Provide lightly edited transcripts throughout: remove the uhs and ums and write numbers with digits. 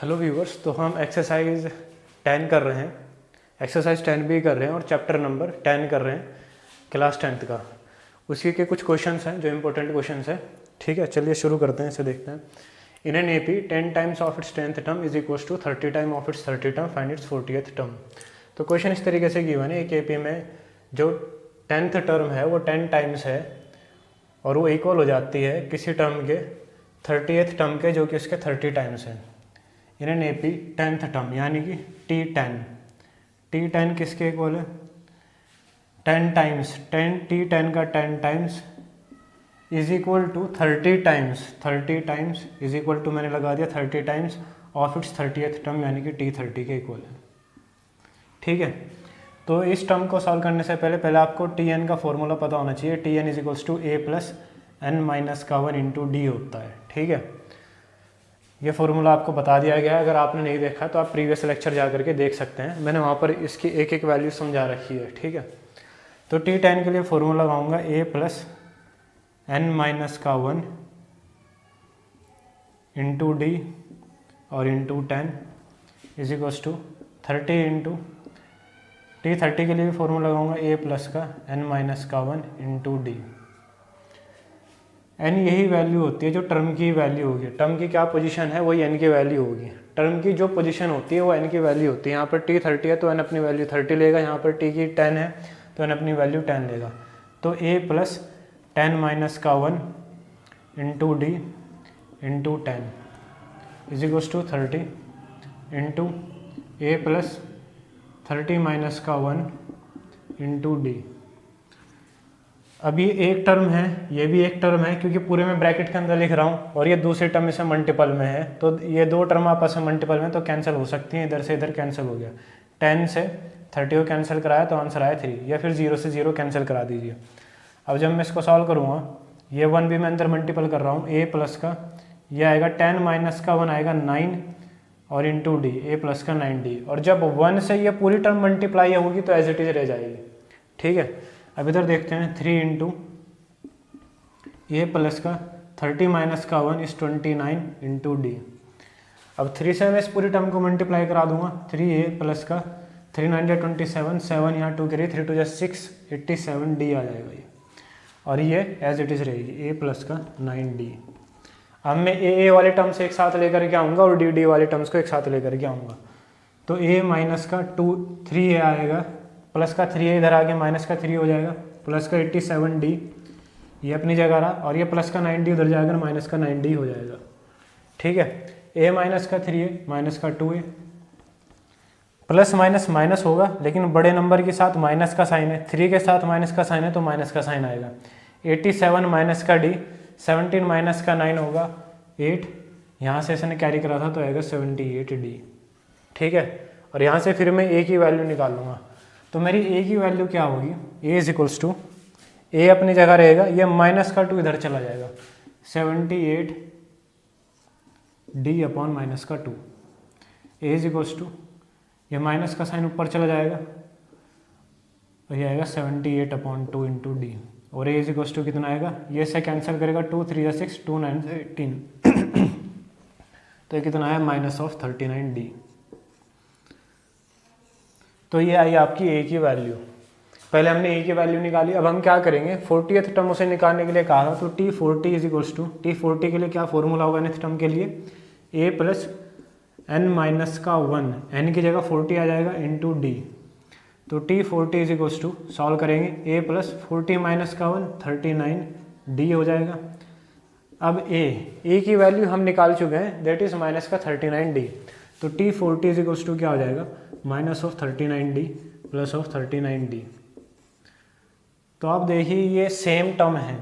Hello viewers, तो हम exercise 10 कर रहे हैं। एक्सरसाइज 10 भी कर रहे हैं और चैप्टर नंबर 10 कर रहे हैं क्लास 10th का। उसी के कुछ क्वेश्चंस हैं जो इम्पोर्टेंट क्वेश्चंस हैं। ठीक है, चलिए शुरू करते हैं, इसे देखते हैं। In an AP 10 times of its 10th term is equals to 30 time of its 30 term, find its 40th term. तो क्वेश्चन इस तरीके से गिवन है, एक एपी में जो 10th टर्म है वो 10 टाइम्स है और वो इक्वल हो जाती है किसी टर्म के 30th टर्म के जो कि उसके 30 टाइम्स है। इन एन एपी 10th टर्म यानी कि T10 किसके इक्वल है? 10 टाइम्स 10 T10 का 10 times is equal to 30 times is equal to मैंने लगा दिया 30 times of it's 30th term यानी कि T30 के इक्वल है। ठीक है, तो इस टर्म को सॉल्व करने से पहले आपको Tn का फॉर्मूला पता होना चाहिए। Tn is equals to a plus n minus का 1 इंटू डी होता है। ठीक है, ये फॉर्मूला आपको बता दिया गया है। अगर आपने नहीं देखा तो आप प्रीवियस लेक्चर जा करके देख सकते हैं, मैंने वहाँ पर इसकी एक एक वैल्यू समझा रखी है। ठीक है, तो T10 के लिए फॉर्मूला लगाऊंगा a प्लस n माइनस का 1 इंटू डी और into 10 is equals to 30 into T30 के लिए भी फॉर्मूला लगाऊंगा a प्लस का n माइनस का 1 इंटू डी। n यही वैल्यू होती है जो टर्म की वैल्यू होगी। टर्म की क्या पोजीशन है वही n की वैल्यू होगी। टर्म की जो पोजीशन होती है वो n की वैल्यू होती है। यहाँ पर T30 है तो n अपनी वैल्यू 30 लेगा, यहाँ पर T की 10 है तो n अपनी वैल्यू 10 लेगा। तो a प्लस 10 माइनस का 1 into D into 10 is equals to 30 into a plus 30 minus का 1 इंटू डी। अब ये एक टर्म है, ये भी एक टर्म है क्योंकि पूरे में ब्रैकेट के अंदर लिख रहा हूँ, और ये दूसरी टर्म इससे मल्टीपल में है, तो ये दो टर्म आपस में मल्टीपल में तो कैंसिल हो सकती हैं। इधर से इधर कैंसिल हो गया, 10 से 30 को कैंसिल कराया तो आंसर आया 3, या फिर 0 से 0 कैंसिल करा दीजिए। अब जब मैं इसको सॉल्व करूँगा, ये 1 भी मैं अंदर मल्टीपल कर रहा हूँ, a प्लस का ये आएगा 10 माइनस का 1 आएगा 9 और इंटू डी, a प्लस का 9d। और जब 1 से ये पूरी टर्म मल्टीप्लाई होगी तो एज इट इज रह जाएगी। ठीक है, अब इधर देखते हैं 3 इंटू ए प्लस का 30 माइनस का 1 इस 29 इंटू डी। अब 3 से मैं इस पूरी टर्म को मल्टीप्लाई करा दूंगा, 3a प्लस का 3 9 27, 7 यहाँ 2 करिए, 3 2 6 87 डी आ जाएगा ये, और ये एज इट इज़ रहेगी a प्लस का 9d। अब मैं ए वाले टर्म्स एक साथ लेकर के आऊँगा और डी वाले टर्म्स को एक साथ लेकर के आऊँगा, तो a माइनस का 3a आएगा, प्लस का 3a इधर आके माइनस का 3 हो जाएगा, प्लस का 87d ये अपनी जगह रहा, और ये प्लस का 9d उधर जाएगा, माइनस का 9d हो जाएगा। ठीक है, a माइनस का 3a माइनस का 2a, प्लस माइनस माइनस होगा लेकिन बड़े नंबर के साथ माइनस का साइन है, 3 के साथ माइनस का साइन है तो माइनस का साइन आएगा। 87 माइनस का d, 17 माइनस का 9 होगा 8, यहाँ से इसने कैरी करा था तो आएगा 78d। ठीक है, और यहाँ से फिर मैं a की वैल्यू निकाल लूँगा, तो मेरी a की वैल्यू क्या होगी? a is equals to, a अपनी जगह रहेगा, ये माइनस का 2 इधर चला जाएगा, 78d अपॉन माइनस का 2। a इज इक्वल्स टू, ये माइनस का साइन ऊपर चला जाएगा और ये आएगा 78 अपॉन 2 इंटू डी, और a इज इक्वल्स टू कितना आएगा? ये से कैंसिल करेगा, 2 3 6, 2 9 18 तो ये कितना आया? Minus of 39d। तो ये आई आपकी a की वैल्यू। पहले हमने a की वैल्यू निकाली, अब हम क्या करेंगे? 40th टर्म उसे निकालने के लिए कहा था, तो T40 is equals to, T40 के लिए क्या फॉर्मूला होगा नेक्स्ट टर्म के लिए? a प्लस n माइनस का 1, n की जगह 40 आ जाएगा इंटू डी, तो T40 is equals to solve करेंगे, a प्लस 40 माइनस का 1 39d हो जाएगा। अब a की वैल्यू हम निकाल चुके हैं, दैट इज माइनस का 39d, तो T40 इज इक्वल्स टू क्या हो जाएगा? Minus of 39d plus of 39d। तो आप देखिए ये सेम टर्म है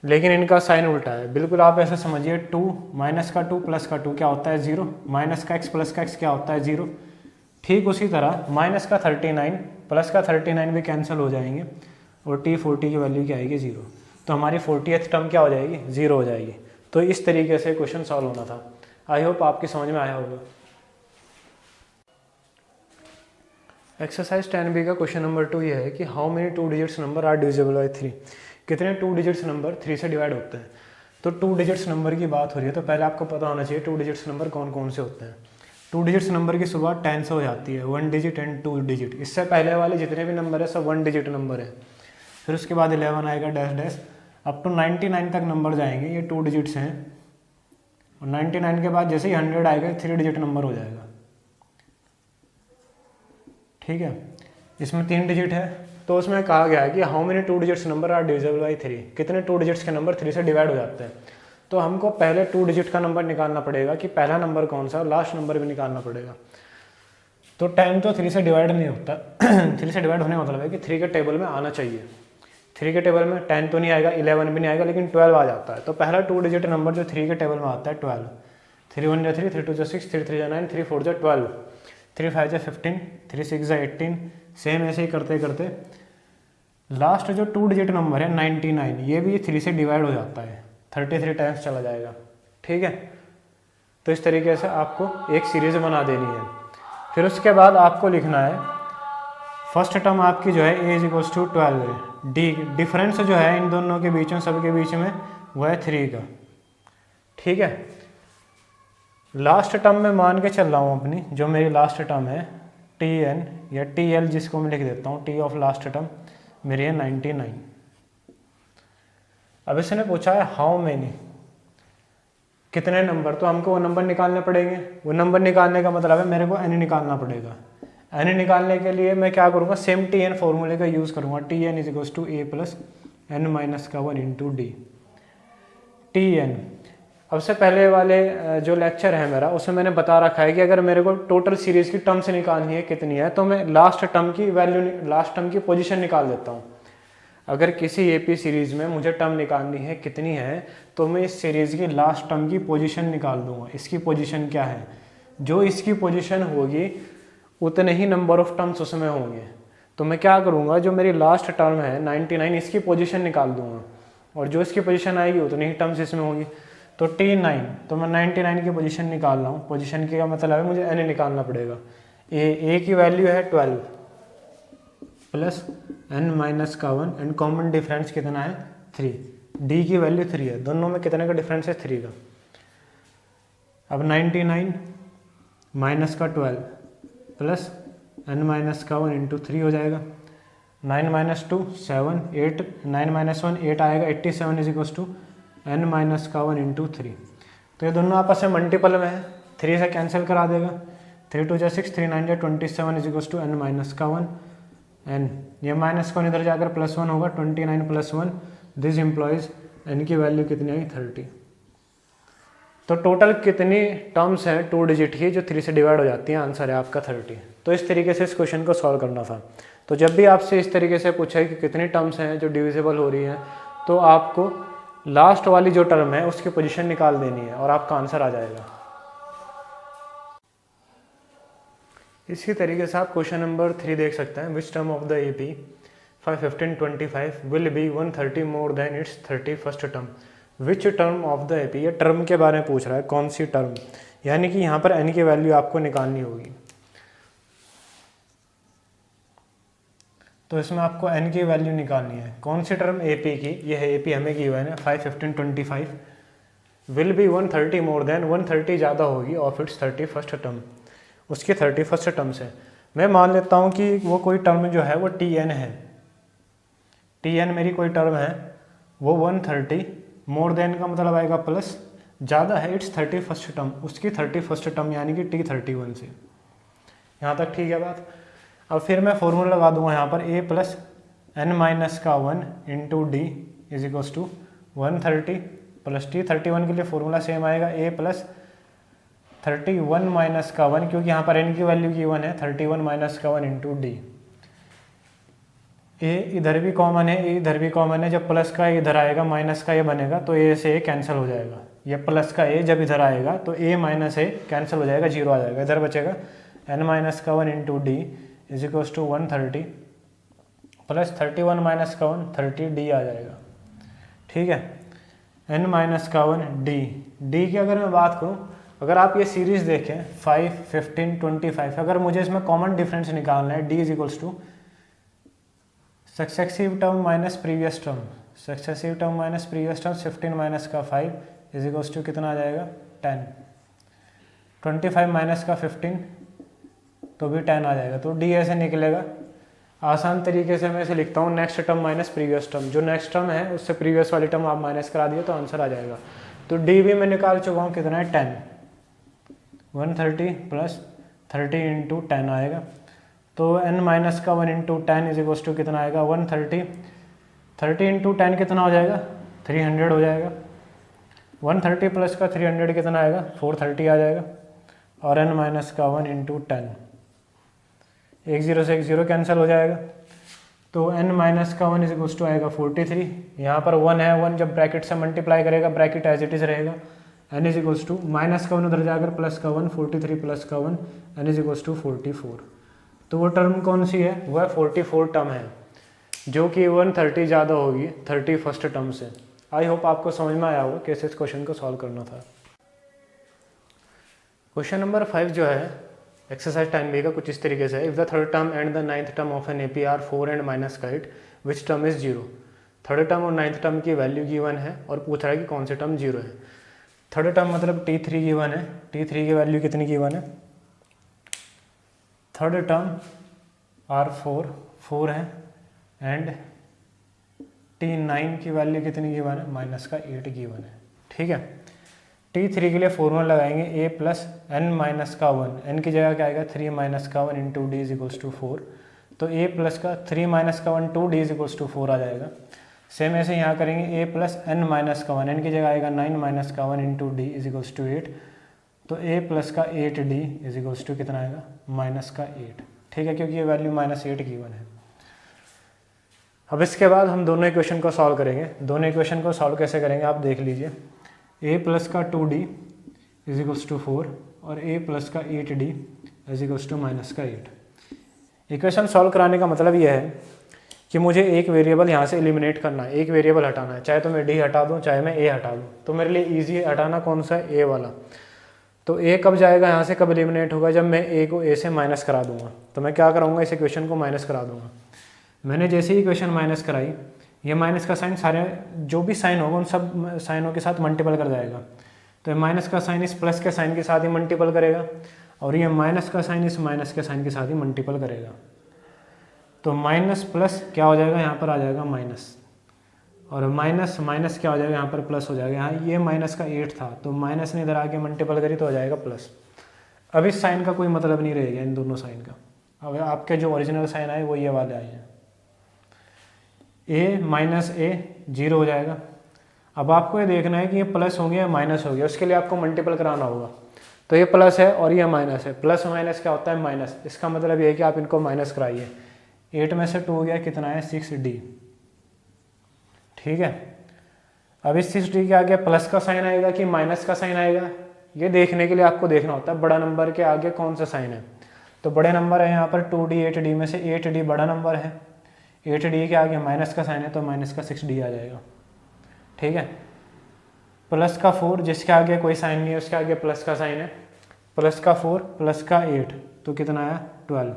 लेकिन इनका साइन उल्टा है। बिल्कुल आप ऐसा समझिए, 2 माइनस का 2 प्लस का 2 क्या होता है? 0, माइनस का x प्लस का x क्या होता है? 0। ठीक उसी तरह माइनस का 39 प्लस का 39 भी कैंसिल हो जाएंगे और T40 की वैल्यू क्या आएगी? 0। तो हमारी 40th टर्म क्या हो जाएगी? 0 हो जाएगी। तो इस तरीके से क्वेश्चन सॉल्व होना था। आई होप आपकी समझ में आया होगा। एक्सरसाइज 10b का क्वेश्चन नंबर 2 ये है कि how many 2 digits number are divisible by 3। कितने 2 डिजिट्स नंबर 3 से डिवाइड होते हैं? तो 2 डिजिट्स नंबर की बात हो रही है तो पहले आपको पता होना चाहिए 2 डिजिट्स नंबर कौन कौन से होते हैं। 2 डिजिट्स नंबर की शुरुआत 10 से हो जाती है, 1 डिजिट एंड 2 डिजिट। इससे पहले वाले जितने भी नंबर है सब 1 डिजिट नंबर है। फिर उसके बाद 11 आएगा डैश डैश, अप टू 99 तक नंबर जाएंगे, ये 2 डिजिट्स हैं। और 99 के बाद जैसे ही 100 आएगा 3 डिजिट नंबर हो जाएगा। ठीक है, इसमें 3 डिजिट है तो उसमें कहा गया है कि how many 2 digits number are divisible by 3, कितने 2 डिजिट्स के नंबर 3 से डिवाइड हो जाते हैं। तो हमको पहले 2 डिजिट का नंबर निकालना पड़ेगा कि पहला नंबर कौन सा, और लास्ट नंबर भी निकालना पड़ेगा। तो 10 तो 3 से डिवाइड नहीं होता 3 से डिवाइड होने का मतलब है कि 3 के टेबल में आना चाहिए। 3 के टेबल में 10 तो नहीं आएगा, 11 भी नहीं आएगा, लेकिन 12 आ जाता है। तो पहला 2 डिजिट नंबर जो 3 के टेबल में आता है 12। 3 1 जा 3, 3 2 जा 6, 3 3 जा 9, 3 4 जा 12, 3 5 जा 15, 3 6 जा 18। सेम ऐसे ही करते करते लास्ट जो 2 डिजिट नंबर है 99, ये भी 3 से डिवाइड हो जाता है, 33 टाइम्स चला जाएगा। ठीक है, तो इस तरीके से आपको एक सीरीज बना देनी है। फिर उसके बाद आपको लिखना है फर्स्ट टर्म आपकी जो है a इज इक्वल्स टू 12 है। डी डिफरेंस जो है इन दोनों के बीच में, सबके बीच में, वो है 3 का। ठीक है, लास्ट टर्म में मान के चल रहा हूँ अपनी, जो मेरी लास्ट टर्म है tn या tl, जिसको मैं लिख देता हूँ t ऑफ लास्ट टर्म, मेरी है 99। अब इसने पूछा है हाउ मेनी, कितने नंबर, तो हमको वो नंबर निकालने पड़ेंगे। वो नंबर निकालने का मतलब है मेरे को n निकालना पड़ेगा। n निकालने के लिए मैं क्या करूँगा, सेम tn फॉर्मूले का यूज़ करूँगा। tn is equals to a plus n minus का 1 इंटू डी। tn, अब से पहले वाले जो लेक्चर है मेरा, उसमें मैंने बता रखा है कि अगर मेरे को टोटल सीरीज़ की टर्म्स निकालनी है कितनी है, तो मैं लास्ट टर्म की वैल्यू, लास्ट टर्म की पोजीशन निकाल देता हूँ। अगर किसी एपी सीरीज़ में मुझे टर्म निकालनी है कितनी है, तो मैं इस सीरीज़ की लास्ट टर्म की पोजीशन निकाल दूंगा। इसकी पोजीशन क्या है, जो इसकी पोजीशन होगी उतने ही नंबर ऑफ टर्म्स उसमें होंगे। तो मैं क्या करूँगा, जो मेरी लास्ट टर्म है 99, इसकी पोजीशन निकाल दूंगा, और जो इसकी पोजीशन आएगी उतनी ही टर्म्स इसमें होंगी। तो T9, तो मैं 99 की पोजीशन निकाल रहा हूँ। पोजीशन का मतलब है मुझे n निकालना पड़ेगा। a की वैल्यू है 12 प्लस n माइनस का 1, एंड कॉमन डिफरेंस कितना है 3। d की वैल्यू 3 है, दोनों में कितने का डिफरेंस है 3 का। अब 99 माइनस का 12 प्लस n माइनस का 1 इंटू 3 हो जाएगा। 9 माइनस 2 7, 8, 9 माइनस 1 8 आएगा। 87 is equals to n minus का 1 इंटू 3। तो ये दोनों आपस में मल्टीपल में है, 3 से कैंसिल करा देगा। 3 2 जा 6, 3 9 जा 27 is equals to n minus का 1, एन ये माइनस का इधर जाकर प्लस 1 होगा। 29 प्लस 1, दिस इम्प्लॉइज n की वैल्यू कितनी आई 30। तो टोटल कितनी टर्म्स हैं 2 डिजिट की जो 3 से डिवाइड हो जाती हैं, आंसर है आपका 30। तो इस तरीके से इस क्वेश्चन को सॉल्व करना था। तो जब भी आपसे इस तरीके से पूछा है कि कितनी टर्म्स हैं जो डिविजिबल हो रही हैं, तो आपको लास्ट वाली जो टर्म है उसकी पोजीशन निकाल देनी है और आपका आंसर आ जाएगा। इसी तरीके से आप क्वेश्चन नंबर 3 देख सकते हैं। Which term of the AP 51525 will be 130 more than it's 31st term. Which term of the AP, ये टर्म के बारे में पूछ रहा है, कौन सी टर्म, यानी कि यहाँ पर n की वैल्यू आपको निकालनी होगी। तो इसमें आपको n की वैल्यू निकालनी है। कौन सी टर्म AP की, ये है AP हमें गिवन है 51525 विल बी 130 मोर देन, 130 ज़्यादा होगी ऑफ इट्स 31st टर्म, उसकी 31st टर्म से। मैं मान लेता हूँ कि वो कोई टर्म जो है वो Tn है। Tn मेरी कोई टर्म है, वो 130 मोर देन का मतलब आएगा प्लस, ज़्यादा है इट्स 31st टर्म, उसकी 31st टर्म यानी कि T31 से। यहाँ तक ठीक है बात। अब फिर मैं फॉर्मूला लगा दूंगा यहाँ पर a प्लस n माइनस का 1 into D is equals to 130 plus T31 के लिए फॉर्मूला सेम आएगा, a प्लस 31 माइनस का 1, क्योंकि यहाँ पर n की वैल्यू की 1 है, 31 माइनस का 1 इंटू डी। a इधर भी कॉमन है, a इधर भी कॉमन है, जब प्लस का इधर आएगा माइनस का ये बनेगा तो a से a कैंसिल हो जाएगा। ये प्लस का a जब इधर आएगा तो a माइनस a कैंसिल हो जाएगा, 0 आ जाएगा। इधर बचेगा n माइनस का 1 into D is equals to 130 plus 31 minus का 1 30 डी आ जाएगा। ठीक है, n माइनस का 1 डी की अगर मैं बात करूँ, अगर आप ये सीरीज देखें 5 15 25, अगर मुझे इसमें कॉमन डिफरेंस निकालना है, d is equals two successive term minus previous term. Successive term minus previous term 15 minus का 5 इज इक्वल्स टू कितना आ जाएगा 10। 25 माइनस का 15 तो भी 10 आ जाएगा। तो डी ऐसे निकलेगा। आसान तरीके से मैं इसे लिखता हूँ next term minus previous term. जो नेक्स्ट टर्म है उससे प्रीवियस वाली टर्म आप माइनस करा दिए तो आंसर आ जाएगा। तो डी भी मैं निकाल चुका हूँ, कितना है 10। 130 प्लस 30 इंटू 10 आएगा। तो n माइनस का 1 इंटू 10 इज इक्वल्स टू कितना आएगा 130। 30 इंटू 10 कितना हो जाएगा 300 हो जाएगा। 130 प्लस का 300 कितना आएगा 430 आ जाएगा। और n माइनस का 1 इंटू 10, एक जीरो से एक जीरो कैंसिल हो जाएगा। तो n माइनस का 1 इज इक्वल्स टू आएगा 43। यहाँ पर 1 है, 1 जब ब्रैकेट से मल्टीप्लाई करेगा ब्रैकेट एज इट इज रहेगा। n is equals to minus का 1 उधर जाकर प्लस का 1, 43 प्लस का 1, n इज इक्वल्स टू 44। तो वो टर्म कौन सी है, वह 44 टर्म है जो कि 130 ज़्यादा होगी 31st टर्म से। आई होप आपको समझ में आया होगा कैसे इस क्वेश्चन को सॉल्व करना था। क्वेश्चन नंबर 5 जो है एक्सरसाइज 10B का कुछ इस तरीके से है। If the third term and the ninth term of an AP are 4 and minus का 8 which term is 0। Third term और नाइन्थ टर्म की वैल्यू गिवन है और पूछ रहा है कि कौन से टर्म 0 है। थर्ड टर्म मतलब T3 गिवन है। T3 की वैल्यू कितनी गिवन है, थर्ड टर्म R4 4 है एंड T9 की वैल्यू कितनी गिवन है माइनस का 8 गिवन है। ठीक है, T3 के लिए फॉर्मूला लगाएंगे a प्लस n माइनस का 1। n की जगह क्या आएगा 3 माइनस का 1 into D is equals to 4। तो a प्लस का 3 माइनस का 1 to D is equals to 4 आ जाएगा। सेम ऐसे यहाँ करेंगे a प्लस n माइनस का 1, n की जगह आएगा 9 माइनस का 1 into D is equals to 8। तो a प्लस का 8d इज इक्वल्स टू कितना आएगा माइनस का 8। ठीक है, क्योंकि ये वैल्यू माइनस 8 गिवन है। अब इसके बाद हम दोनों इक्वेशन को सॉल्व करेंगे। दोनों इक्वेशन को सॉल्व कैसे करेंगे आप देख लीजिए। a प्लस का 2d इज इक्वल्स टू 4 और a प्लस का 8d is equals to minus का 8। इक्वेशन सॉल्व कराने का मतलब यह है कि मुझे एक वेरिएबल यहाँ से एलिमिनेट करना है, एक वेरिएबल हटाना है। चाहे तो मैं d हटा दूँ, चाहे मैं a हटा दूँ। तो मेरे लिए ईजी हटाना कौन सा है, a वाला। तो a कब जाएगा यहाँ से, कब एलिमिनेट होगा, जब मैं a को a से माइनस करा दूंगा। तो मैं क्या कराऊंगा, इस इक्वेशन को माइनस करा दूंगा। मैंने जैसे ही इक्वेशन माइनस कराई, ये माइनस का साइन सारे जो भी साइन होगा उन सब साइनों के साथ मल्टीपल कर जाएगा। तो माइनस का साइन इस प्लस के साइन के साथ ही मल्टीपल करेगा और ये माइनस का साइन इस माइनस के साइन के साथ ही मल्टीपल करेगा। तो माइनस प्लस क्या हो जाएगा, यहाँ पर आ जाएगा माइनस, और माइनस माइनस क्या हो जाएगा, यहाँ पर प्लस हो जाएगा। यहाँ ये माइनस का 8 था तो माइनस ने इधर आके मल्टीपल करी तो हो जाएगा प्लस। अब इस साइन का कोई मतलब नहीं रहेगा इन दोनों साइन का। अब आपके जो ओरिजिनल साइन आए वो ये वाले आए हैं। a माइनस a 0 हो जाएगा। अब आपको ये देखना है कि ये प्लस हो गया या माइनस हो गया, उसके लिए आपको मल्टीपल कराना होगा। तो ये प्लस है और ये माइनस है। प्लस माइनस क्या होता है, माइनस। इसका मतलब ये है कि आप इनको माइनस कराइए। 8 में से 2 गया, कितना है 6d। ठीक है, अब इस 6d के आगे प्लस का साइन आएगा कि माइनस का साइन आएगा, ये देखने के लिए आपको देखना होता है बड़ा नंबर के आगे कौन सा साइन है। तो बड़े नंबर है यहाँ पर 2d 8d में से 8d बड़ा नंबर है, 8d के आगे माइनस का साइन है तो माइनस का 6d आ जाएगा। ठीक है, प्लस का 4 जिसके आगे कोई साइन नहीं है उसके आगे प्लस का साइन है। प्लस का 4 प्लस का 8 तो कितना आया 12।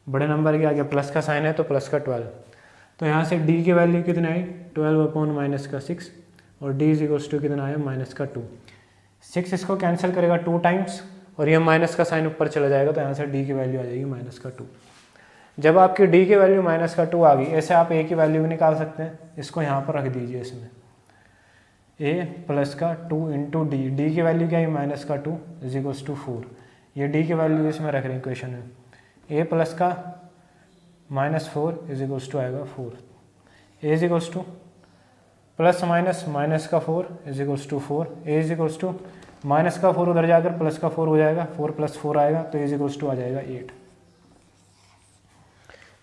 बड़े नंबर के आगे प्लस का साइन है तो प्लस का 12। तो यहाँ से d की वैल्यू कितना आई 12 अपॉन माइनस का 6 और d इज इक्वल्स टू कितना आया माइनस का 2। 6 इसको कैंसिल करेगा 2 टाइम्स और ये माइनस का साइन ऊपर चला जाएगा तो यहाँ से d की वैल्यू आ जाएगी माइनस का 2। जब आपकी d की वैल्यू माइनस का 2 आ गई, ऐसे आप a की वैल्यू भी निकाल सकते हैं। इसको यहाँ पर रख दीजिए, इसमें a प्लस का 2 इंटू डी, डी की वैल्यू क्या है माइनस का 2 इज इक्वल्स टू 4। ये d की वैल्यू इसमें रख रहे हैं इक्वेशन में। a प्लस का माइनस 4 इज इक्वल्स टू आएगा 4। a is equals to plus minus minus का 4 is equals to 4। a is equals to minus का 4 उधर जाकर प्लस का 4 हो जाएगा, 4 प्लस 4 आएगा तो इज इक्वल्स टू आ जाएगा 8।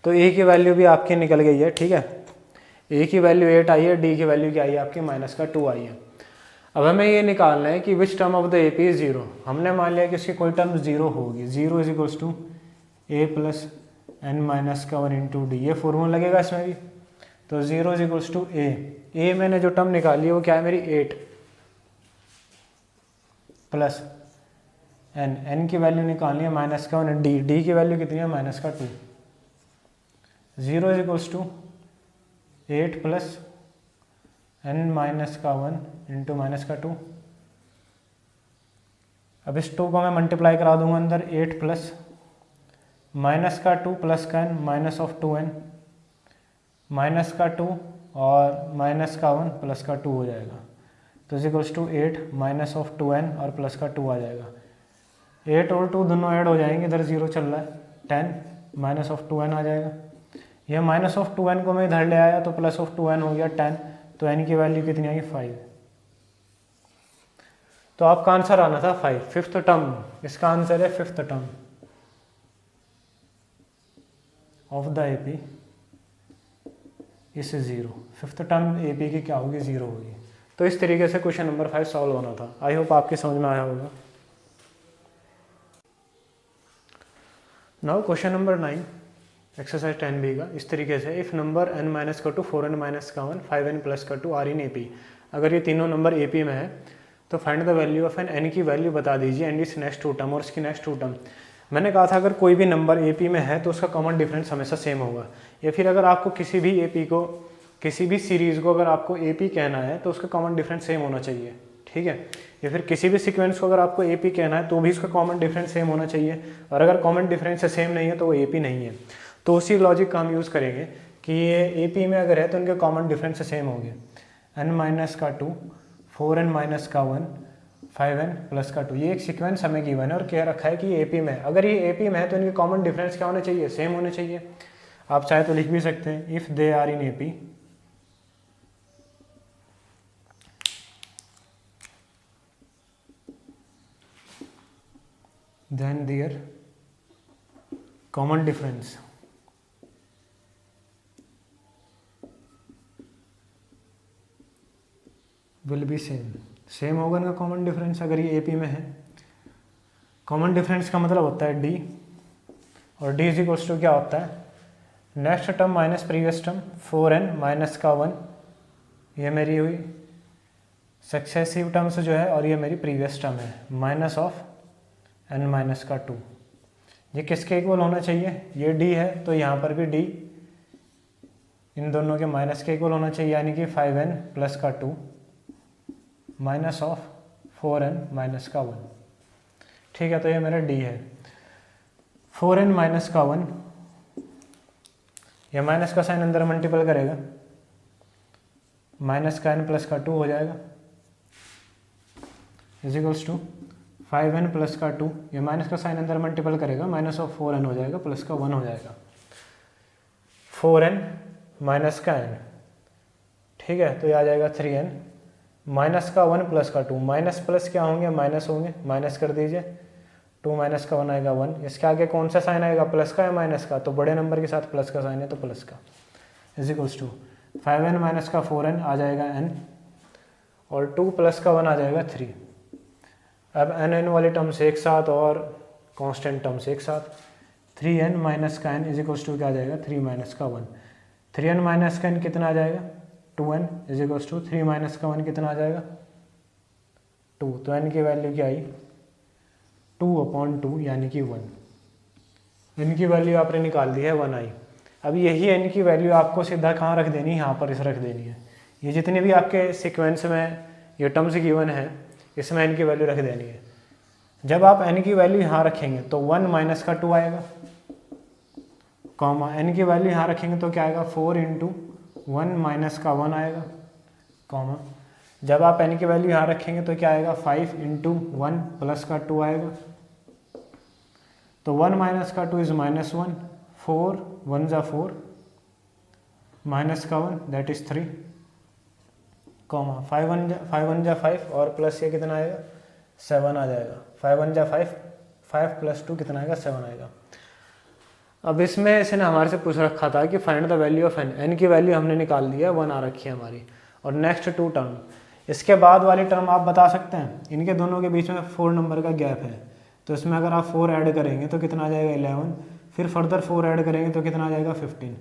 तो a की वैल्यू भी आपकी निकल गई है। ठीक है, a की वैल्यू 8 आई है, d की वैल्यू क्या आई है आपकी माइनस का 2 आई है। अब हमें ये निकालना है कि which term of the AP is 0। हमने मान लिया कि इसकी कोई टर्म 0 होगी। 0 is equals to a plus n minus का 1 इंटू डी, ये फॉर्मूला लगेगा इसमें भी। तो 0 इज इक्वल्स टू a मैंने जो टर्म निकाली है वो क्या है मेरी 8 प्लस n की वैल्यू निकालनी है माइनस का 1, d की वैल्यू कितनी है माइनस का 2। 0 is equals to 8 plus n minus का 1 इंटू माइनस का 2। अब इस 2 को मैं मल्टीप्लाई करा दूंगा अंदर, 8 प्लस माइनस का 2 प्लस का n minus of 2n, minus का 2 और माइनस का 1 प्लस का 2 हो जाएगा। तो is equals to 8 minus of 2n और प्लस का 2 आ जाएगा। 8 और 2 दोनों ऐड हो जाएंगे, इधर 0 चल रहा है, 10 माइनस ऑफ 2n आ जाएगा। यह माइनस ऑफ 2n को मैं इधर ले आया तो प्लस ऑफ 2n हो गया 10, तो n की वैल्यू कितनी आई 5। तो आपका आंसर आना था 5, फिफ्थ टर्म। इसका आंसर है fifth term of the AP इस 0। फिफ्थ टर्म एपी की क्या होगी, 0 होगी। तो इस तरीके से क्वेश्चन नंबर 5 सॉल्व होना था। आई होप आपकी समझ में आया होगा। Now question number 9 exercise 10b का इस तरीके से, इफ नंबर n माइनस का 2, 4n माइनस का 1, 5n प्लस का 2 आर इन एपी। अगर ये तीनों नंबर एपी में है तो find the value of n की वैल्यू बता दीजिए एंड इस नेक्स्ट टू टर्म, और इसकी नेक्स्ट टू टर्म। मैंने कहा था अगर कोई भी नंबर एपी में है तो उसका कॉमन डिफरेंस हमेशा सेम होगा, या फिर अगर आपको किसी भी एपी को, किसी भी सीरीज़ को अगर आपको एपी कहना है तो उसका कॉमन डिफरेंस सेम होना चाहिए, ठीक है। या फिर किसी भी सीक्वेंस को अगर आपको एपी कहना है तो भी उसका कॉमन डिफरेंस सेम होना चाहिए, और अगर कॉमन डिफरेंस सेम नहीं है तो वो एपी नहीं है। तो उसी लॉजिक का हम यूज़ करेंगे कि ये एपी में अगर है तो इनके कॉमन डिफरेंस सेम होंगे। n माइनस का 2, 4n माइनस का 1, 5n प्लस का 2, ये एक सीक्वेंस हमें गिवन है और कह रखा है कि ये एपी में है। अगर ये एपी में है तो इनके कॉमन डिफरेंस क्या होने चाहिए, सेम होने चाहिए। आप चाहे तो लिख भी सकते हैं, if they are in AP then their common difference will be same होगा इनका कॉमन डिफरेंस अगर ये एपी में है। कॉमन डिफरेंस का मतलब होता है डी, और डी इज इक्वल्स टू क्या होता है, next term minus previous term. 4n minus का 1 ये मेरी हुई सक्सेसिव टर्म्स जो है, और ये मेरी प्रीवियस टर्म है, माइनस ऑफ n माइनस का 2। ये किसके इक्वल होना चाहिए, ये d है तो यहाँ पर भी d इन दोनों के माइनस के इक्वल होना चाहिए, यानी कि 5n प्लस का 2 माइनस ऑफ 4n माइनस का 1, ठीक है। तो ये मेरा d है। 4n माइनस का 1, ये माइनस का साइन अंदर मल्टीपल करेगा, माइनस का n प्लस का 2 हो जाएगा, is equals to 5n plus का 2, ये माइनस का साइन अंदर मल्टीपल करेगा, माइनस ऑफ 4n हो जाएगा, प्लस का 1 हो जाएगा। 4n माइनस का n, ठीक है। तो ये आ जाएगा 3n माइनस का 1 प्लस का 2, माइनस प्लस क्या होंगे, माइनस होंगे, माइनस कर दीजिए, 2 माइनस का 1 आएगा 1। इसके आगे कौन सा साइन आएगा, प्लस का या माइनस का, तो बड़े नंबर के साथ प्लस का साइन है तो प्लस का, is equals to 5n minus का 4n आ जाएगा n, और 2 प्लस का 1 आ जाएगा 3। अब n वाले टर्म्स एक साथ और कांस्टेंट टर्म्स एक साथ, 3n माइनस का n इज इक्वल्स टू क्या आ जाएगा, 3 माइनस का 1। 3n माइनस का n कितना आ जाएगा, 2n is equals to 3 minus का 1 कितना आ जाएगा, 2। तो n की वैल्यू क्या आई, 2/2 यानी कि 1। n की वैल्यू आपने निकाल दी है 1 आई। अब यही n की वैल्यू आपको सीधा कहाँ रख देनी है, यहाँ पर इस रख देनी है। ये जितने भी आपके सीक्वेंस में ये टर्म्स गिवन है इसमें n की वैल्यू रख देनी है। जब आप n की वैल्यू यहाँ रखेंगे तो 1 माइनस का 2 आएगा, कॉमा n की वैल्यू यहाँ रखेंगे तो क्या आएगा, 4 इंटू 1 माइनस का 1 आएगा, कॉमा जब आप n की वैल्यू यहाँ रखेंगे तो क्या आएगा, 5 इंटू 1 प्लस का 2 आएगा। तो 1 माइनस का 2 इज माइनस 1, 4 1 जा 4 माइनस का 1 दैट इज 3, कॉमा 5 1 जा 5 और प्लस ये कितना आएगा, 7 आ जाएगा। 5 1 जा 5, 5 प्लस 2 कितना आएगा, 7 आएगा। अब इसमें इसने हमारे से पूछ रखा था कि find the value of n की वैल्यू हमने निकाल दी है, 1 आ रखी है हमारी। और नेक्स्ट 2 टर्म, इसके बाद वाली टर्म आप बता सकते हैं, इनके दोनों के बीच में 4 नंबर का गैप है, तो इसमें अगर आप 4 ऐड करेंगे तो कितना आ जाएगा, 11, फिर फर्दर 4 ऐड करेंगे तो कितना आ जाएगा, 15।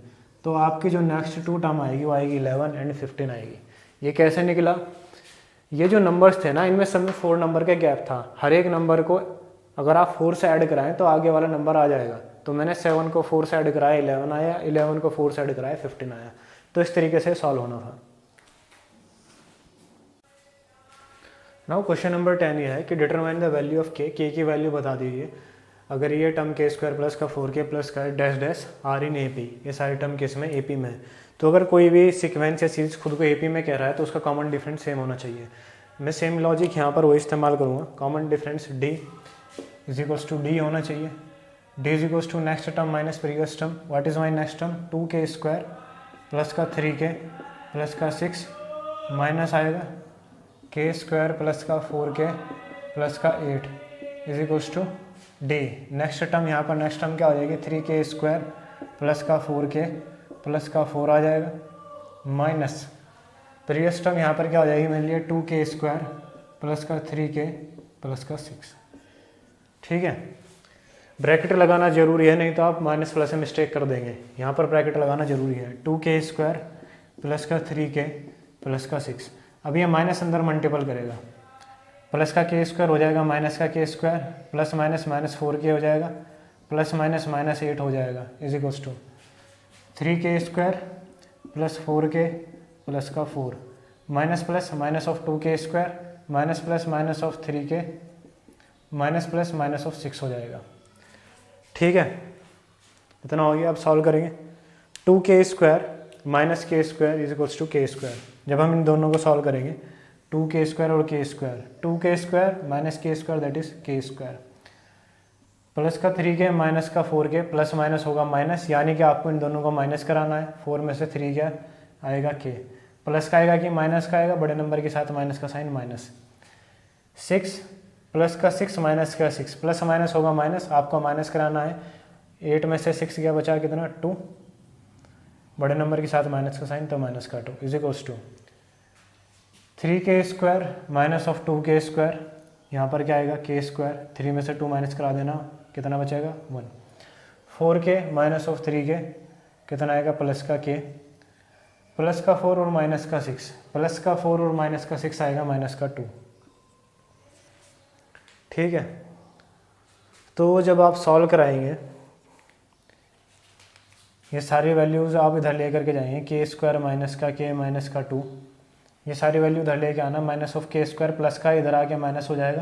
तो आपकी जो नेक्स्ट 2 टर्म आएगी वो आएगी 11 एंड 15 आएगी। ये कैसे निकला, ये जो नंबर्स थे ना इनमें सब में 4 नंबर का गैप था। हर एक नंबर को अगर आप 4 से ऐड कराएं तो आगे वाला नंबर आ जाएगा। तो मैंने 7 को 4 से ऐड कराया 11 आया, 11 को 4 से ऐड कराया 15 आया। तो इस तरीके से सॉल्व होना था। नाउ क्वेश्चन नंबर 10 ये है कि डिटरमाइन द वैल्यू ऑफ के की वैल्यू बता दीजिए अगर ये टर्म के स्क्वायर प्लस का 4k प्लस का dash dash are in AP, ये सारे टर्म किस में AP में है। तो अगर कोई भी सीक्वेंस या सीरीज खुद को AP में कह रहा है तो उसका कॉमन डिफरेंस सेम होना चाहिए। मैं सेम लॉजिक यहाँ पर वही इस्तेमाल करूँगा, common difference D is equals to D होना चाहिए। D is equals to next term minus previous term. What is my next term? 2k square plus का 3k प्लस का 6 माइनस आएगा k स्क्वायर प्लस का 4k प्लस का 8 is equals to D। Next term यहाँ पर next term क्या हो जाएगी? 3k स्क्वायर प्लस का 4k प्लस का 4 आ जाएगा माइनस प्रीवियस टर्म यहाँ पर क्या हो जाएगी मेरे लिए? 2k स्क्वायर प्लस का 3k प्लस का 6। ठीक है, ब्रैकेट लगाना जरूरी है, नहीं तो आप माइनस प्लस से मिस्टेक कर देंगे। यहाँ पर ब्रैकेट लगाना जरूरी है। 2k स्क्वायर प्लस का 3k प्लस का 6। अब ये माइनस अंदर मल्टीपल करेगा, प्लस का k स्क्वायर हो जाएगा माइनस का k square plus minus minus 4k हो जाएगा प्लस माइनस माइनस 8 हो जाएगा is equals to 3k square plus 4k plus का 4 minus plus minus of 2k square minus plus minus of 3k minus plus minus of 6 हो जाएगा। ठीक है, इतना हो गया। अब सॉल्व करेंगे। 2k square minus k square is equals to k square. जब हम इन दोनों को सॉल्व करेंगे 2k स्क्वायर और k square, 2k square minus k square that is k square plus का 3k माइनस का 4k प्लस माइनस होगा माइनस, यानी कि आपको इन दोनों को माइनस कराना है। 4 में से 3 क्या आएगा k, प्लस का आएगा कि माइनस का आएगा, बड़े नंबर के साथ माइनस का साइन माइनस। 6 प्लस का 6 माइनस का 6 प्लस माइनस होगा माइनस, आपको माइनस कराना है। 8 में से 6 क्या बचा? कितना? 2, बड़े नंबर के साथ माइनस का साइन तो माइनस का 2 is equals to 3k square minus of 2k square, यहाँ पर क्या आएगा? k square. 3 में से 2 माइनस करा देना, कितना बचेगा? 1। 4k माइनस ऑफ 3k कितना आएगा? प्लस का k प्लस का 4 और माइनस का 6, प्लस का 4 और माइनस का 6 आएगा माइनस का 2। ठीक है, तो जब आप सॉल्व कराएंगे ये सारी वैल्यूज़ आप इधर लेकर के जाएंगे। k स्क्वायर माइनस का k माइनस का 2, ये सारी वैल्यू इधर लेके आना। Minus of k square plus का इधर आके माइनस हो जाएगा,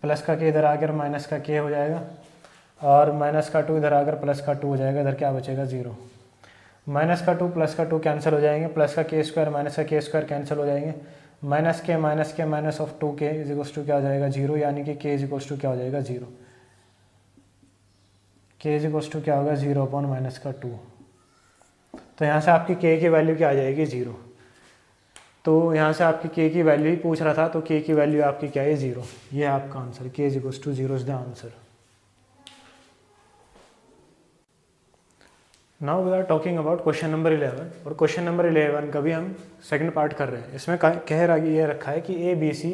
प्लस का k इधर आकर माइनस का k हो जाएगा और माइनस का 2 इधर आकर प्लस का 2 हो जाएगा। इधर क्या बचेगा? 0। माइनस का 2 प्लस का 2 कैंसिल हो जाएंगे, प्लस का k स्क्वायर माइनस का k स्क्वायर कैंसिल हो जाएंगे। माइनस के minus of 2k is equals to क्या हो जाएगा? 0, यानी कि k इज इक्वल्स टू क्या हो जाएगा? 0। k इज इक्वल्स टू क्या होगा? 0 अपॉन माइनस का 2। तो यहाँ से आपकी k की वैल्यू क्या आ जाएगी? 0। तो यहाँ से आपकी k की वैल्यू ही पूछ रहा था, तो k की वैल्यू आपकी क्या है? 0। ये है आपका answer. k is equals to 0 is the answer. Now we are talking about question number 11, और क्वेश्चन नंबर 11 का भी हम सेकंड पार्ट कर रहे हैं। इसमें कह रहा ये रखा है कि ABC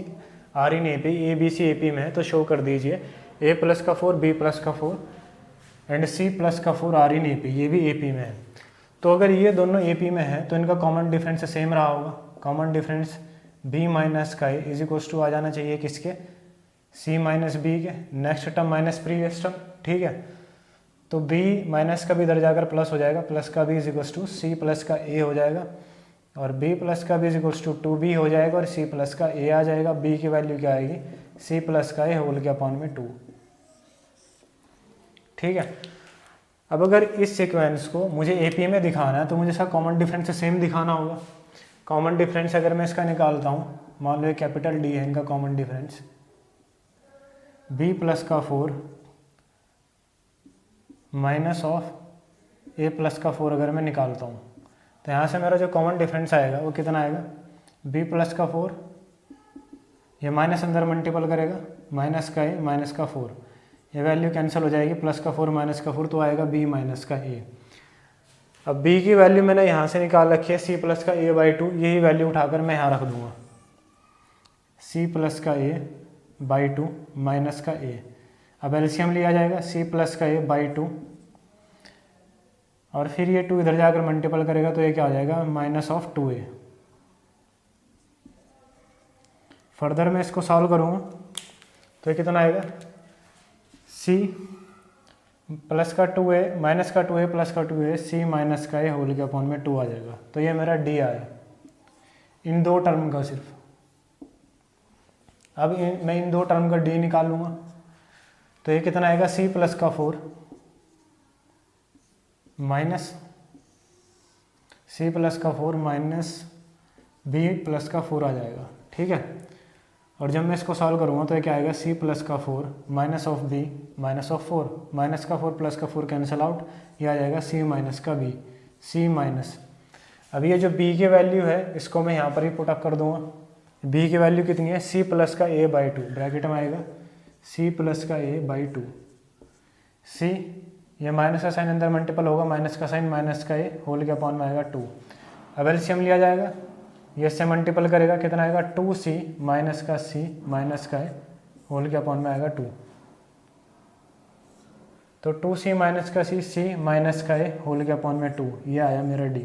are in AP, ABC AP में है तो शो कर दीजिए A प्लस का 4 B प्लस का 4 एंड C प्लस का 4 आर इन AP, ये भी AP में है। तो अगर ये दोनों AP में है तो इनका कॉमन डिफरेंस सेम रहा होगा। कॉमन डिफरेंस B माइनस का इज इक्वल्स टू आ जाना चाहिए किसके? C माइनस B के। Next term minus previous term. ठीक है, तो b माइनस का भी इधर जाकर प्लस हो जाएगा, प्लस का b is equals to c plus का a हो जाएगा और b प्लस का b is equals to 2b हो जाएगा और c प्लस का a आ जाएगा। b की वैल्यू क्या आएगी? c प्लस का a होल के अपॉन में 2। ठीक है, अब अगर इस सीक्वेंस को मुझे AP में दिखाना है तो मुझे इसका कॉमन डिफरेंस सेम दिखाना होगा। कॉमन डिफरेंस अगर मैं इसका निकालता हूँ, मान लो कैपिटल D है इनका कॉमन डिफरेंस, b प्लस का 4 माइनस ऑफ a प्लस का 4 अगर मैं निकालता हूँ तो यहाँ से मेरा जो कॉमन डिफरेंस आएगा वो कितना आएगा? b प्लस का 4, ये माइनस अंदर मल्टीपल करेगा, माइनस का a माइनस का 4, ये वैल्यू कैंसिल हो जाएगी, प्लस का 4 माइनस का 4 तो आएगा b माइनस का a। अब b की वैल्यू मैंने यहाँ से निकाल रखी है c प्लस का a बाई 2, यही वैल्यू उठाकर मैं यहाँ रख दूँगा, c प्लस का a बाई 2 माइनस का a। अब एलसीएम लिया जाएगा, c प्लस का a बाई 2 और फिर ये 2 इधर जाकर मल्टीपल करेगा तो ये क्या हो जाएगा? Minus of 2a। फर्दर मैं इसको सॉल्व करूँगा तो ये कितना आएगा? c प्लस का 2a माइनस का 2a प्लस का 2a c माइनस का a होल के अपॉन में 2 आ जाएगा। तो ये मेरा d आया इन दो टर्म का सिर्फ। अब मैं इन दो टर्म का डी निकालूंगा, तो ये कितना आएगा, सी प्लस का 4 माइनस सी प्लस का 4 माइनस बी प्लस का 4 आ जाएगा। ठीक है, और जब मैं इसको सॉल्व करूँगा तो ये क्या आएगा, सी प्लस का 4 minus of B minus of 4, minus का 4 प्लस का 4 कैंसिल आउट, ये आ जाएगा सी माइनस का बी, सी माइनस। अब ये जो b की वैल्यू है इसको मैं यहाँ पर ही पुट अप कर दूंगा। b की वैल्यू कितनी है, c प्लस का a बाई 2, ब्रैकेट में आएगा c प्लस का a बाई 2, c ये माइनस का साइन अंदर मल्टीपल होगा, माइनस का साइन माइनस का a होल के अपॉन में आएगा 2। अब एलसीएम लिया जाएगा, ये इससे मल्टीपल करेगा, कितना आएगा 2c माइनस का c माइनस का a होल के अपॉन में आएगा 2। तो 2c माइनस का c माइनस का a होल के अपॉन में 2, ये आया मेरा d।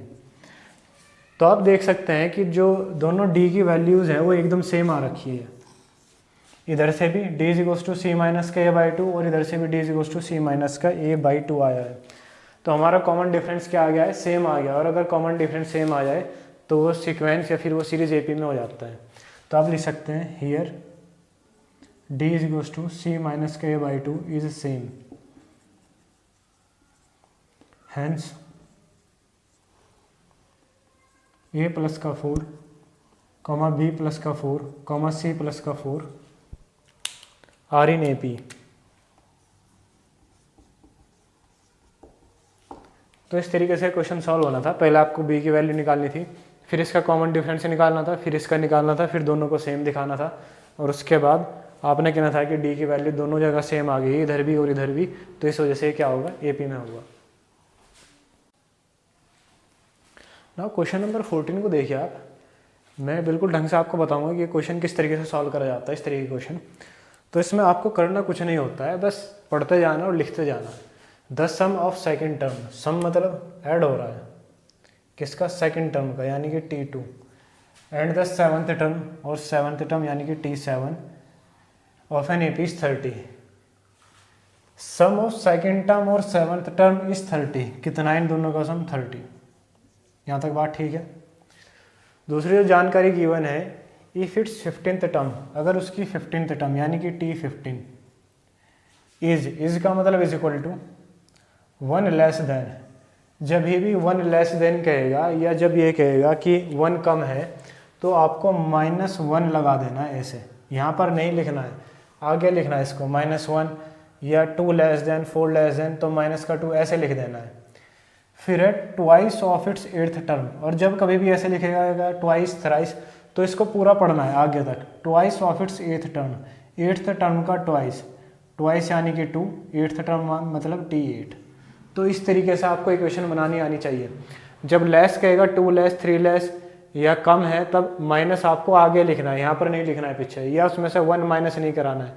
तो आप देख सकते हैं कि जो दोनों d की वैल्यूज़ हैं वो एकदम सेम आ रखी है। इधर से भी d is equals to C minus का a बाई 2 और इधर से भी d is equals to C minus का a बाई 2 आया है। तो हमारा कॉमन डिफरेंस क्या आ गया है, सेम आ गया। और अगर कॉमन डिफरेंस सेम आ जाए तो वो सीक्वेंस या फिर वो सीरीज AP में हो जाता है। तो आप लिख सकते हैं here d is equals to C minus का a by 2 is same, hence a plus का 4 कॉमा b प्लस का 4 कॉमा c प्लस का 4 आर इन AP। तो इस तरीके से क्वेश्चन सॉल्व होना था। पहले आपको b की वैल्यू निकालनी थी, फिर इसका कॉमन डिफरेंस निकालना था, फिर इसका निकालना था, फिर दोनों को सेम दिखाना था, और उसके बाद आपने कहना था कि d की वैल्यू दोनों जगह सेम आ गई, इधर भी और इधर भी, तो इस वजह से क्या होगा, AP में होगा। ना क्वेश्चन नंबर 14 को देखिए आप, मैं बिल्कुल ढंग से आपको बताऊंगा कि ये क्वेश्चन किस तरीके से सॉल्व करा जाता है, इस तरीके के क्वेश्चन। तो इसमें आपको करना कुछ नहीं होता है, बस पढ़ते जाना और लिखते जाना। The sum of second term, sum मतलब ऐड हो रहा है किसका, सेकंड टर्म का, यानी कि T2, and the seventh term, और सेवन्थ टर्म यानी कि T7 of an AP is 30। Sum of second term और सेवन्थ टर्म इज 30, कितना इन दोनों का सम 30। यहाँ तक बात ठीक है। दूसरी जो जानकारी गिवन है, इफ इट्स 15th टर्म, अगर उसकी 15th टर्म यानी कि T15 इज का मतलब is equal to 1 less than, जब भी 1 लेस देन कहेगा या जब ये कहेगा कि 1 कम है तो आपको -1 लगा देना है। ऐसे यहाँ पर नहीं लिखना है, आगे लिखना है इसको -1, या 2 लेस देन 4 लेस देन तो माइनस का 2 ऐसे लिख देना है। फिर है twice of its 8th term, और जब कभी भी ऐसे लिखेगा ट्वाइस थ्राइस तो इसको पूरा पढ़ना है आगे तक। Twice of its 8th term, 8th term का ट्वाइस, ट्वाइस यानी कि 2, 8th टर्म मतलब T8। तो इस तरीके से आपको इक्वेशन बनानी आनी चाहिए। जब लेस कहेगा 2 लेस 3 लेस या कम है तब माइनस आपको आगे लिखना है, यहाँ पर नहीं लिखना है पीछे, या उसमें से 1 माइनस नहीं कराना है।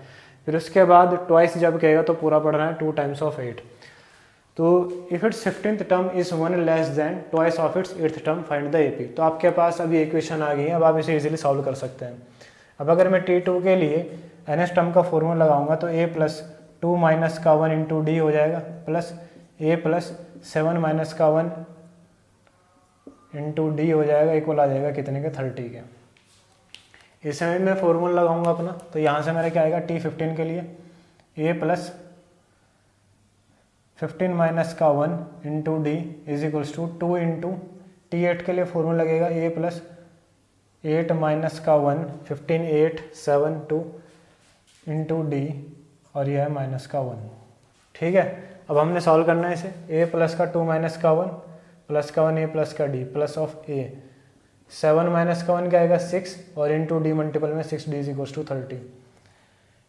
फिर उसके बाद ट्वाइस जब कहेगा तो पूरा पढ़ना है 2 टाइम्स ऑफ 8। तो if it's 15th term is 1 less then twice of its 8th term find the AP। तो आपके पास अभी इक्वेशन आ गई है, अब आप इसे इजीली सॉल्व कर सकते हैं। अब अगर मैं T2 के लिए NS टर्म का फॉर्मूला लगाऊंगा तो A प्लस 2 माइनस का 1 इंटू D हो जाएगा, प्लस A प्लस 7 माइनस का 1 इंटू D हो जाएगा, इक्वल आ जाएगा कितने के, 30 के। इस समय मैं फॉर्मूला लगाऊंगा अपना, तो यहाँ से मेरा क्या आएगा, T15 के लिए A प्लस 15 माइनस का 1 into D is equals to 2 into T8 के लिए फॉर्मूला लगेगा A प्लस 8 माइनस का 1, 15 8 7 2 इंटू D, और यह है माइनस का 1। ठीक है, अब हमने सॉल्व करना है इसे। A प्लस का 2 माइनस का 1 प्लस का 1 A प्लस का D plus of A, 7 minus का 1 क्या आएगा 6, और इंटू D मल्टीपल में 6D इज इक्वल्स टू 30।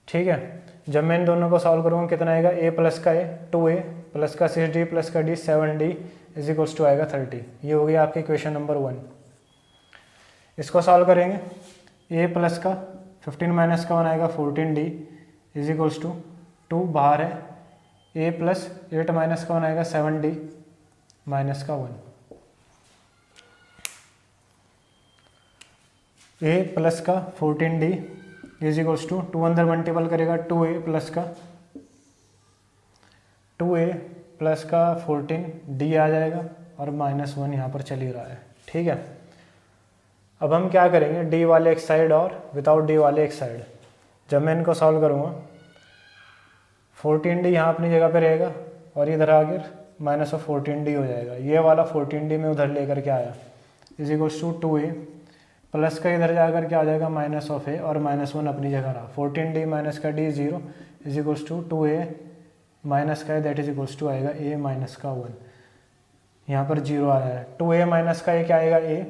ठीक है, जब मैं इन दोनों को सॉल्व करूँगा कितना आएगा, A प्लस का A 2A प्लस का 6D प्लस का D 7D is equals to आएगा 30। ये हो गया आपकी क्वेश्चन नंबर 1। इसको सॉल्व करेंगे, A प्लस का 15 माइनस का 1 आएगा 14D इज इक्वल्स टू 2 बाहर है, A प्लस 8 माइनस का 1 आएगा 7D माइनस का 1। A प्लस का 14D इज इक्वल्स टू 2 अंदर मल्टीपल करेगा 2A प्लस का 2A प्लस का 14D आ जाएगा, और -1 यहाँ पर चल ही रहा है। ठीक है, अब हम क्या करेंगे, D वाले एक साइड और विदाउट D वाले एक साइड। जब मैं इनको सॉल्व करूँगा 14D यहाँ अपनी जगह पे रहेगा और इधर आकर माइनस ऑफ 14D हो जाएगा। ये वाला 14D में उधर लेकर के आया is equals to 2A plus का इधर जा कर के आ जाएगा माइनस ऑफ A और -1 अपनी जगह रहा। 14D माइनस का D 0 is equals to 2A minus का दैट इज इक्वल्स टू आएगा A माइनस का 1। यहाँ पर 0 आया है। 2A माइनस का A क्या आएगा A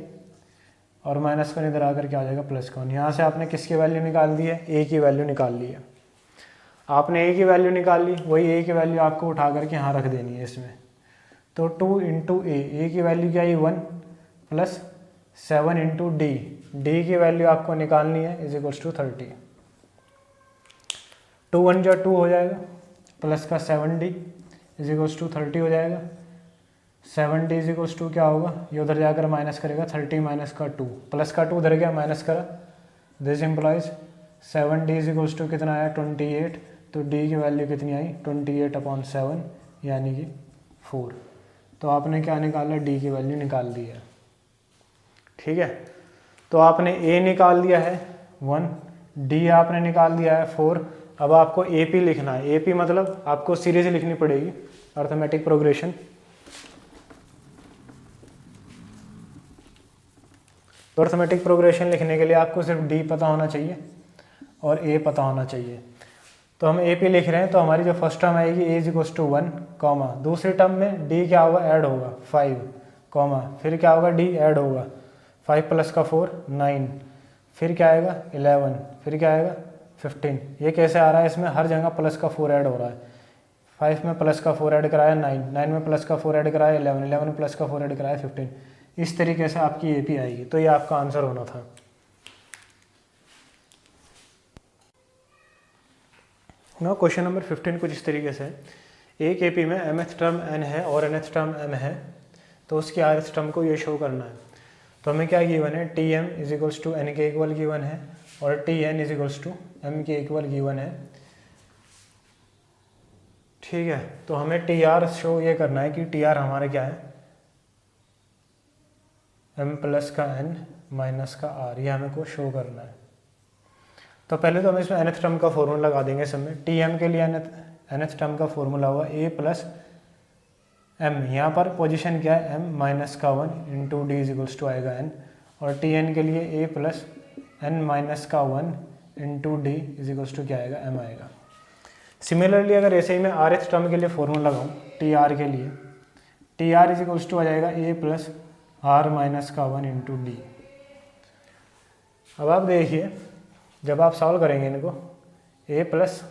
और माइनस का इधर आकर के आ जाएगा प्लस का 1। यहाँ से आपने किसकी वैल्यू निकाल दी है? A की वैल्यू निकाल ली है। आपने A की वैल्यू निकाल ली, वही A की वैल्यू आपको उठा करके यहाँ रख देनी है इसमें। तो 2 इंटू A की वैल्यू क्या है 1 प्लस 7 इंटू D की वैल्यू आपको निकालनी है इज इक्वल्स टू 30। 2 1 जो 2 हो जाएगा प्लस का 7D इज इक्वल्स टू 30 हो जाएगा। 7D इज इक्वल्स टू क्या होगा, ये उधर जाकर माइनस करेगा 30 माइनस का 2 प्लस का 2 उधर गया माइनस करा। This implies 7D is equals to कितना आया 28। तो D की वैल्यू कितनी आई 28/7 यानी कि 4। तो आपने क्या निकाला D की वैल्यू निकाल दी है। ठीक है, तो आपने A निकाल दिया है 1, D आपने निकाल दिया है 4। अब आपको AP लिखना है। AP मतलब आपको सीरीज लिखनी पड़ेगी, अर्थमेटिक प्रोग्रेशन। तो अर्थमेटिक प्रोग्रेशन लिखने के लिए आपको सिर्फ D पता होना चाहिए और A पता होना चाहिए। तो हम AP लिख रहे हैं, तो हमारी जो फर्स्ट टर्म आएगी A is equals to 1 comma, दूसरी टर्म में D क्या होगा ऐड होगा 5 कॉमा, फिर क्या होगा D ऐड होगा 5 प्लस का 4 9, फिर क्या आएगा 11, फिर क्या आएगा 15। ये कैसे आ रहा है? इसमें हर जगह प्लस का 4 ऐड हो रहा है। 5 में प्लस का 4 ऐड कराया 9, 9 में प्लस का 4 ऐड कराया 11, 11 में प्लस का 4 ऐड कराया 15। इस तरीके से आपकी AP आएगी। तो ये आपका आंसर होना था। ना क्वेश्चन नंबर 15 कुछ इस तरीके से है। एक AP में mth टर्म n है और nth टर्म m है, तो उसकी rth टर्म को ये शो करना है। तो हमें क्या गिवन है Tm is equals to n के इक्वल गिवन है और Tn is equals to m के इक्वल गिवन है। ठीक है, तो हमें Tr शो ये करना है कि Tr हमारा क्या है m प्लस का n माइनस का r, ये हमें को शो करना है। तो पहले तो हम इसमें nth टर्म का फॉर्मूला लगा देंगे सब में। Tm के लिए nth टर्म का फॉर्मूला होगा a प्लस m, यहाँ पर पोजीशन क्या है m माइनस का 1 into D is equals to आएगा n, और Tn के लिए a प्लस n माइनस का 1 into D is equals to क्या आएगा m आएगा। सिमिलरली अगर ऐसे ही मैं rth टर्म के लिए फॉर्मूला लगाऊँ Tr के लिए, Tr इज इक्वल्स टू आ जाएगा a प्लस r माइनस का 1 इंटू डी। अब आप देखिए जब आप सॉल्व करेंगे इनको a प्लस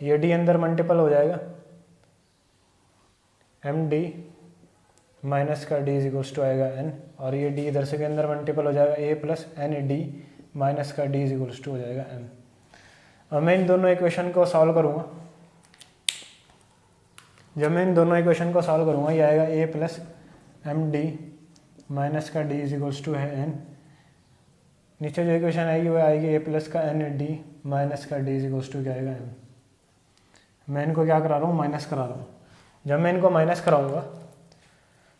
ये d अंदर मल्टीपल हो जाएगा एम डी माइनस का d इज इक्वल्स टू आएगा n, और ये d इधर से के अंदर मल्टीपल हो जाएगा a plus N D minus का d इज इक्वल्स टू हो जाएगा m। अब मैं इन दोनों इक्वेशन को सॉल्व करूँगा। जब मैं इन दोनों इक्वेशन को सॉल्व करूँगा ये आएगा a plus M D minus का d इज इक्वल्स टू है n। नीचे जो इक्वेशन आएगी वो आएगी a प्लस का एन डी माइनस का d इज इक्वल्स टू क्या आएगा m। मैं इनको क्या करा रहा हूँ माइनस करा रहा हूँ। जब मैं इनको माइनस कराऊंगा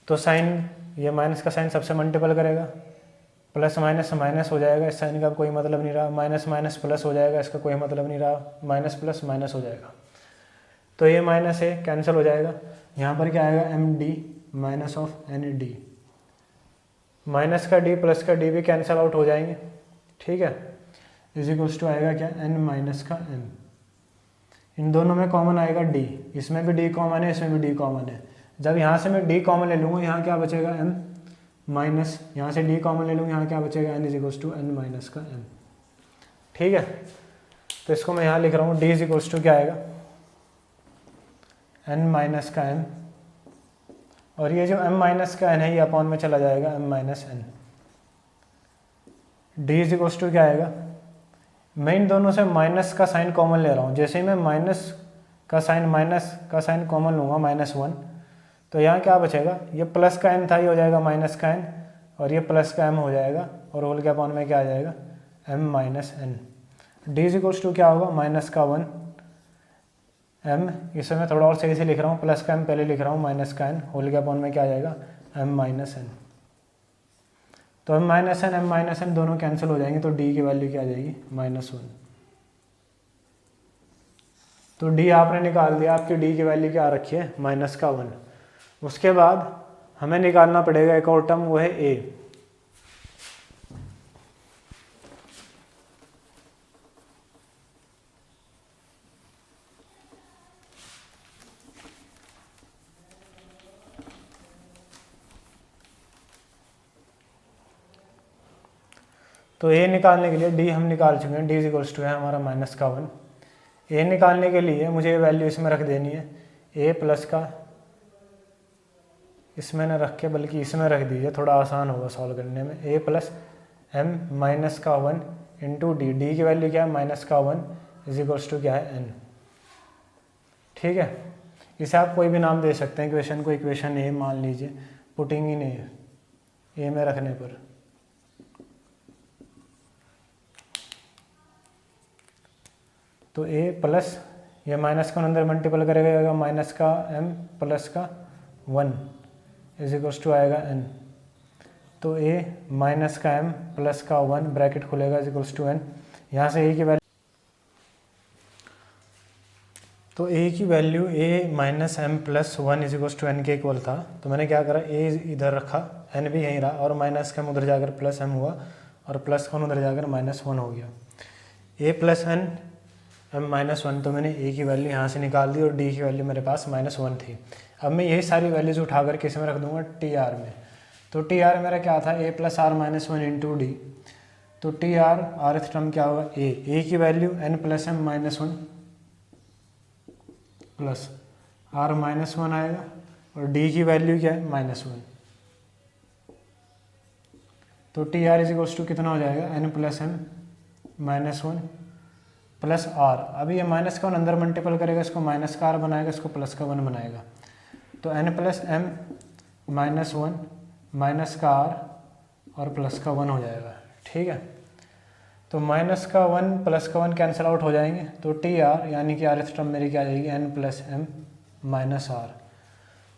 तो साइन, ये माइनस का साइन सबसे मल्टीपल करेगा, प्लस माइनस माइनस हो जाएगा, इस साइन का कोई मतलब नहीं रहा, माइनस माइनस प्लस हो जाएगा, इसका कोई मतलब नहीं रहा, माइनस प्लस माइनस हो जाएगा। तो ये माइनस है कैंसिल हो जाएगा। यहाँ पर क्या आएगा M D minus of N D, minus का डी प्लस का डी भी कैंसिल आउट हो जाएंगे। ठीक है, इज इक्वल्स टू आएगा क्या एन माइनस का एन। इन दोनों में कॉमन आएगा d, इसमें भी d कॉमन है, इसमें भी d कॉमन है। जब यहाँ से मैं d कॉमन ले लूँगा यहाँ क्या बचेगा m माइनस, यहाँ से d कॉमन ले लूँगा यहाँ क्या बचेगा n is equals to n minus का m। ठीक है, तो इसको मैं यहाँ लिख रहा हूँ d इज इक्वल्स टू क्या आएगा n माइनस का m, और ये जो m माइनस का n है ये अपॉन में चला जाएगा m minus n। d is equals to क्या आएगा, मैं इन दोनों से माइनस का साइन कॉमन ले रहा हूँ। जैसे ही मैं माइनस का साइन कॉमन लूँगा -1, तो यहाँ क्या बचेगा, ये प्लस का n था ये हो जाएगा माइनस का n, और ये प्लस का m हो जाएगा, और होल के अपॉन में क्या आ जाएगा m minus n। d is equals to क्या होगा माइनस का 1 m, इसे मैं थोड़ा और सही से लिख रहा हूँ, प्लस का m पहले लिख रहा हूँ माइनस का n, होल के अपॉन में क्या आ जाएगा m माइनस n। तो m माइनस n दोनों कैंसिल हो जाएंगे, तो d की वैल्यू क्या आ जाएगी -1। तो डी आपने निकाल दिया, आपकी डी की वैल्यू क्या आ रखी है -1। उसके बाद हमें निकालना पड़ेगा एक और टर्म, वो है ए। तो ए निकालने के लिए डी हम निकाल चुके हैं, डी इज इक्वल्स टू है हमारा -1। ए निकालने के लिए मुझे ये वैल्यू इसमें रख देनी है, ए प्लस का इसमें न रख के बल्कि इसमें रख दीजिए, थोड़ा आसान होगा सॉल्व करने में। A plus m -1 into d, d की वैल्यू क्या है -1 इज इक्वल्स टू क्या है n। ठीक है, इसे आप कोई भी नाम दे सकते हैं इक्वेशन को, इक्वेशन ए मान लीजिए, पुटिंग इन ए में रखने पर। तो ए प्लस ये माइनस का अंदर मल्टीपल करेगा, माइनस का m प्लस का 1 इज इक्वल्स टू आएगा n। तो a माइनस का m प्लस का 1 ब्रैकेट खुलेगा इज इक्वल्स टू n। यहाँ से a की वैल्यू, तो a की value a minus M plus 1 is equals to n के इक्वल था। तो मैंने क्या करा, a इधर रखा, n भी यहीं रहा, और माइनस का m उधर जाकर प्लस m हुआ, और प्लस का उधर जाकर -1 हो गया। a प्लस n m -1, तो मैंने a की वैल्यू यहाँ से निकाल दी, और d की वैल्यू मेरे पास -1 थी। अब मैं यही सारी वैल्यूज उठाकर किस में रख दूंगा, टी आर में। तो टी आर मेरा क्या था, a plus R -1 into D. तो टी आर आरथ टर्म क्या होगा, a की value n plus m -1 plus r -1 आएगा, और d की वैल्यू क्या है -1। तो T R is equals to कितना हो जाएगा, n plus m -1 plus r। अभी ये माइनस का 1 अंदर मल्टीपल करेगा, इसको माइनस का r बनाएगा, इसको प्लस का 1 बनाएगा। तो n प्लस m -1 माइनस का r और प्लस का 1 हो जाएगा। ठीक है, तो माइनस का 1 प्लस का 1 कैंसिल आउट हो जाएंगे, तो टी आर यानी कि आर टर्म मेरी क्या आ जाएगी, n plus m minus r।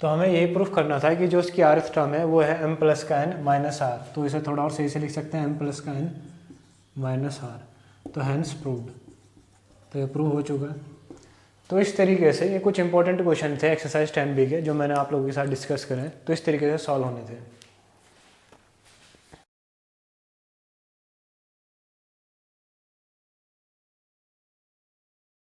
तो हमें ये प्रूफ करना था कि जो उसकी आर टर्म है वो है m प्लस का n माइनस r। तो इसे थोड़ा और सही से लिख सकते हैं, m प्लस का n माइनस r। तो हैंस प्रूव्ड, तो ये प्रूव हो चुका है। तो इस तरीके से ये कुछ इंपॉर्टेंट क्वेश्चन थे एक्सरसाइज 10B के, जो मैंने आप लोगों के साथ डिस्कस करे, तो इस तरीके से सॉल्व होने थे।